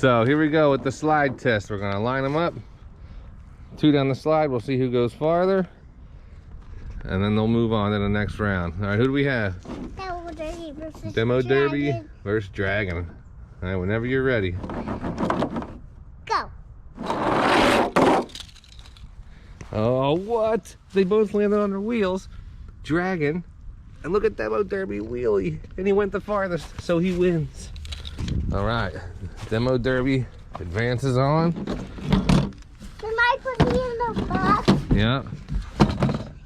So here we go with the slide test. We're gonna line them up. 2 down the slide. We'll see who goes farther. And then they'll move on to the next round. All right, who do we have? Demo Derby versus Dragon. All right, whenever you're ready. Go. Oh, what? They both landed on their wheels. Dragon. And look at Demo Derby wheelie. And he went the farthest, so he wins. All right, Demo Derby advances on. Can I put me in the box? Yeah.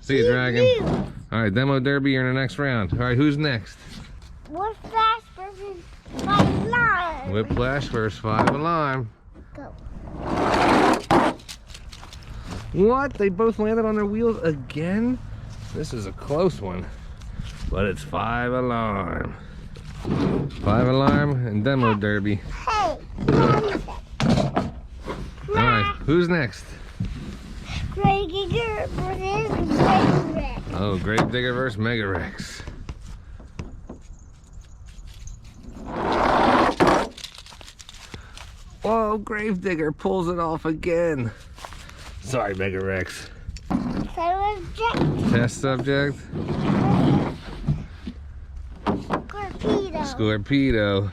See you, Dragon. All right, Demo Derby, you're in the next round. All right, who's next? Whiplash versus 5 Alarm. Whiplash versus 5 Alarm. Go. What? They both landed on their wheels again? This is a close one. But it's 5 Alarm. 5 Alarm and Demo Derby. Hey. Alright, who's next? Grave Digger versus Mega Rex. Oh, Grave Digger versus Mega Rex. Whoa, Grave Digger pulls it off again. Sorry, Mega Rex. Test subject. Scorpedo.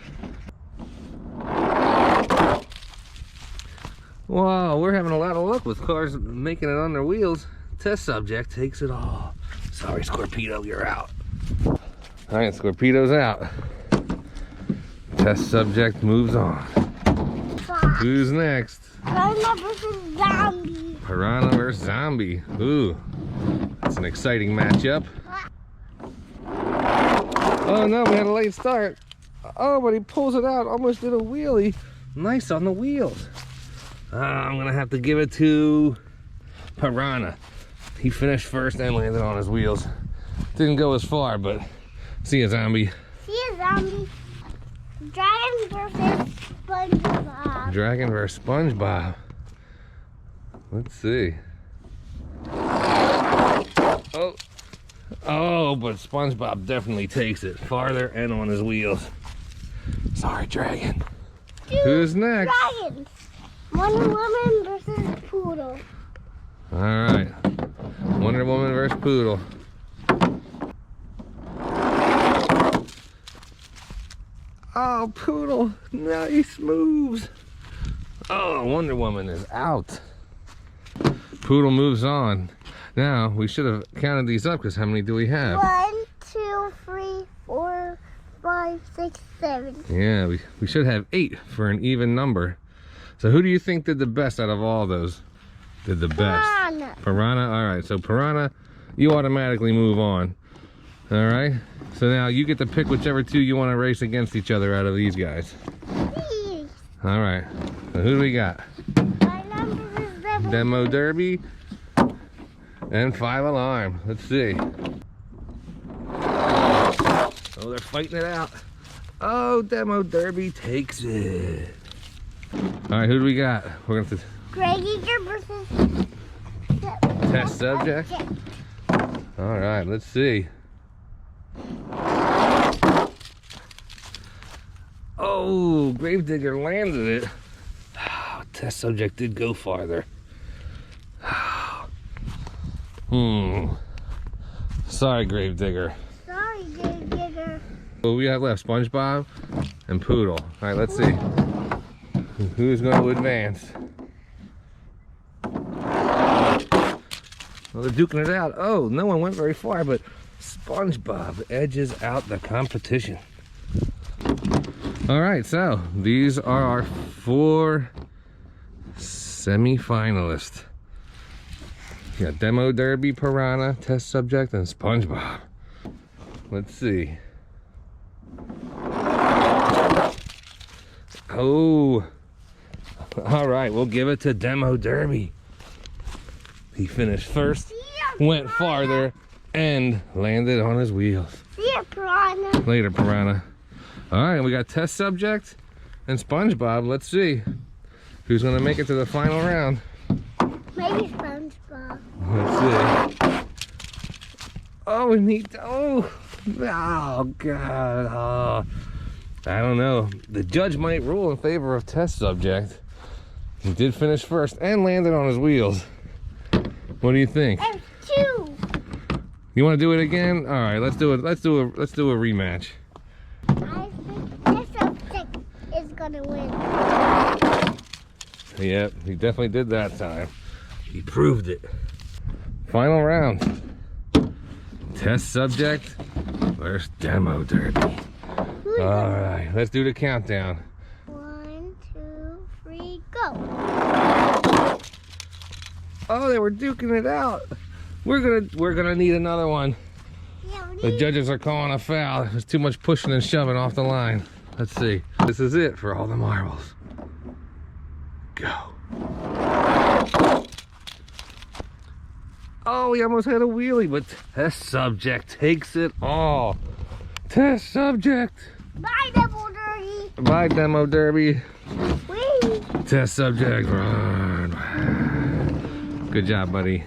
Wow, we're having a lot of luck with cars making it on their wheels. Test subject takes it all. Sorry, Scorpedo, you're out. All right, Scorpedo's out. Test subject moves on. Who's next? Piranha versus Zombie. Piranha versus Zombie. Ooh, that's an exciting matchup. Oh no, we had a late start. Oh, but he pulls it out, almost did a wheelie. Nice on the wheels. I'm gonna have to give it to Piranha. He finished first and landed on his wheels. Didn't go as far, but see ya, Zombie. See ya, Zombie. Dragon versus SpongeBob. Dragon versus SpongeBob. Let's see. Oh, but SpongeBob definitely takes it farther and on his wheels. Sorry, Dragon. Who's next? Dragons. Wonder Woman versus Poodle. All right. Wonder Woman versus Poodle. Oh, Poodle. Nice moves. Oh, Wonder Woman is out. Poodle moves on. Now, we should have counted these up because how many do we have? 1, 2, 3, 4, 5, 6, 7. Yeah, we should have 8 for an even number. So who do you think did the best out of all those? Did the best? Piranha. Piranha? All right, so Piranha, you automatically move on. All right? So now you get to pick whichever 2 you want to race against each other out of these guys. Please. All right, so who do we got? Demo Derby and 5 Alarm. Let's see. Oh, they're fighting it out. Oh, Demo Derby takes it. All right, who do we got? We're going to Grave Digger versus test subject. All right, let's see. Oh, Grave Digger landed it. Test subject did go farther. Sorry, Grave Digger. Sorry, Grave Digger. What we have left? SpongeBob and Poodle. All right, let's see. Who's going to advance? Well, they're duking it out. Oh, no one went very far, but SpongeBob edges out the competition. All right, so these are our 4 semi-finalists. We got Demo Derby, Piranha, Test Subject, and SpongeBob. Let's see. Oh, all right, we'll give it to Demo Derby. He finished first, went farther, and landed on his wheels. See ya, Piranha. Later, Piranha. All right, we got Test Subject and SpongeBob. Let's see who's gonna make it to the final round. Maybe SpongeBob. Let's see. Oh, and he, oh God. Oh. I don't know. The judge might rule in favor of test subject. He did finish first and landed on his wheels. What do you think? And 2. You want to do it again? All right, let's do it. Let's do a rematch. I think this subject is gonna win. Yep, he definitely did that time. He proved it. Final round. Test subject versus demo derby. All right, let's do the countdown. 1, 2, 3, go. Oh, they were duking it out. We're gonna need another one. Yeah, we The need judges are calling a foul. There's too much pushing and shoving off the line. Let's see. This is it for all the marbles. Go. Oh, he almost had a wheelie, but test subject takes it all. Test subject. Bye, Double Dirty. Bye, demo derby. Whee! Test subject, run. Good job, buddy.